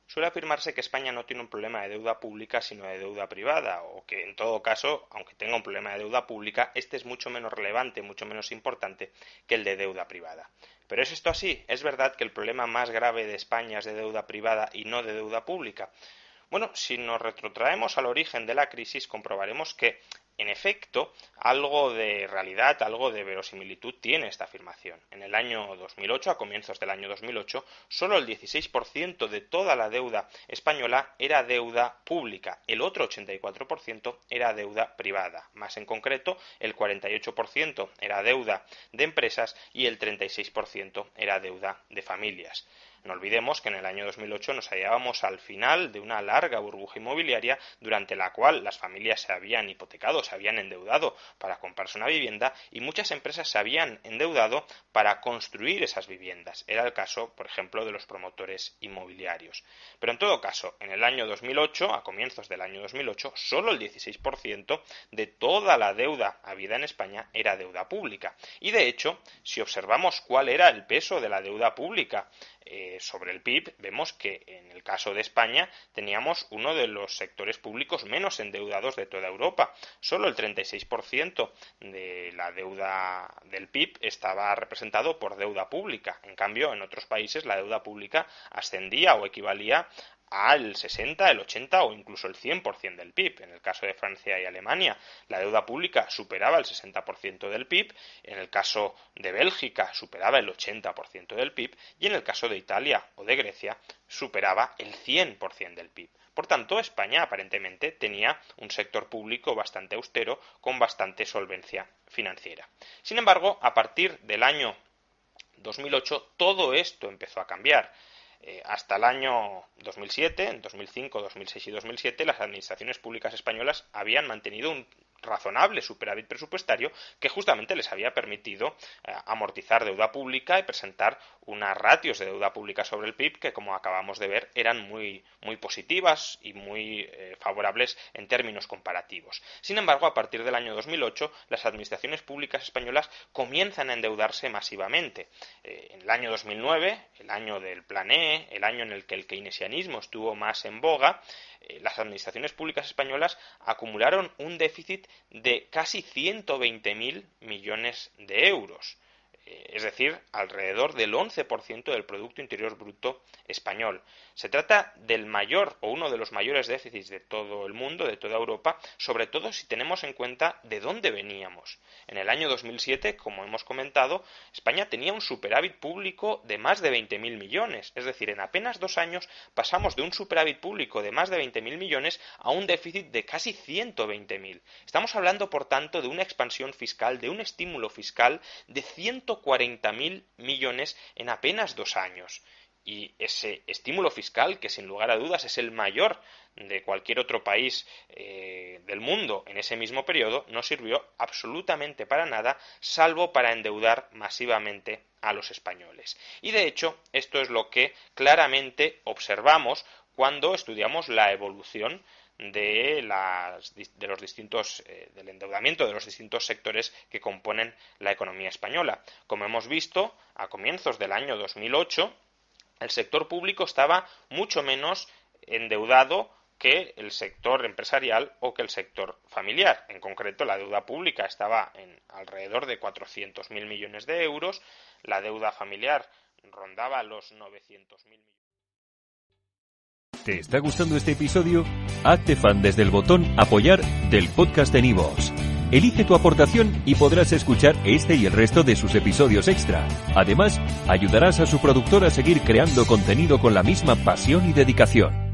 suele afirmarse que España no tiene un problema de deuda pública sino de deuda privada, o que en todo caso, aunque tenga un problema de deuda pública, este es mucho menos relevante, mucho menos importante que el de deuda privada. ¿Pero es esto así? ¿Es verdad que el problema más grave de España es de deuda privada y no de deuda pública? Bueno, si nos retrotraemos al origen de la crisis, comprobaremos que, en efecto, algo de realidad, algo de verosimilitud tiene esta afirmación. En el año 2008, a comienzos del año 2008, solo el 16% de toda la deuda española era deuda pública, el otro 84% era deuda privada. Más en concreto, el 48% era deuda de empresas y el 36% era deuda de familias. No olvidemos que en el año 2008 nos hallábamos al final de una larga burbuja inmobiliaria durante la cual las familias se habían hipotecado, se habían endeudado para comprarse una vivienda y muchas empresas se habían endeudado para construir esas viviendas. Era el caso, por ejemplo, de los promotores inmobiliarios. Pero en todo caso, en el año 2008, a comienzos del año 2008, solo el 16% de toda la deuda habida en España era deuda pública. Y de hecho, si observamos cuál era el peso de la deuda pública sobre el PIB, vemos que en el caso de España teníamos uno de los sectores públicos menos endeudados de toda Europa. Solo el 36% de la deuda del PIB estaba representado por deuda pública. En cambio, en otros países la deuda pública ascendía o equivalía al 60, el 80 o incluso el 100% del PIB. En el caso de Francia y Alemania, la deuda pública superaba el 60% del PIB, en el caso de Bélgica superaba el 80% del PIB y en el caso de Italia o de Grecia superaba el 100% del PIB. Por tanto, España aparentemente tenía un sector público bastante austero con bastante solvencia financiera. Sin embargo, a partir del año 2008 todo esto empezó a cambiar. Hasta el año 2007, en 2005, 2006 y 2007, las administraciones públicas españolas habían mantenido un razonable superávit presupuestario que justamente les había permitido amortizar deuda pública y presentar unas ratios de deuda pública sobre el PIB que, como acabamos de ver, eran muy positivas y muy favorables en términos comparativos. Sin embargo, a partir del año 2008, las administraciones públicas españolas comienzan a endeudarse masivamente. En el año 2009, el año del Plan E, el año en el que el keynesianismo estuvo más en boga, las administraciones públicas españolas acumularon un déficit de casi 120.000 millones de euros. Es decir, alrededor del 11% del Producto Interior Bruto español. Se trata del mayor o uno de los mayores déficits de todo el mundo, de toda Europa, sobre todo si tenemos en cuenta de dónde veníamos. En el año 2007, como hemos comentado, España tenía un superávit público de más de 20.000 millones. Es decir, en apenas 2 años pasamos de un superávit público de más de 20.000 millones a un déficit de casi 120.000. Estamos hablando, por tanto, de una expansión fiscal, de un estímulo fiscal de 140.000 millones en apenas 2 años. Y ese estímulo fiscal, que sin lugar a dudas es el mayor de cualquier otro país del mundo en ese mismo periodo, no sirvió absolutamente para nada, salvo para endeudar masivamente a los españoles. Y de hecho, esto es lo que claramente observamos cuando estudiamos la evolución del endeudamiento de los distintos sectores que componen la economía española. Como hemos visto, a comienzos del año 2008, el sector público estaba mucho menos endeudado que el sector empresarial o que el sector familiar. En concreto, la deuda pública estaba en alrededor de 400.000 millones de euros, la deuda familiar rondaba los 900.000 millones. ¿Te está gustando este episodio? Hazte fan desde el botón Apoyar del podcast de Nivos. Elige tu aportación y podrás escuchar este y el resto de sus episodios extra. Además, ayudarás a su productor a seguir creando contenido con la misma pasión y dedicación.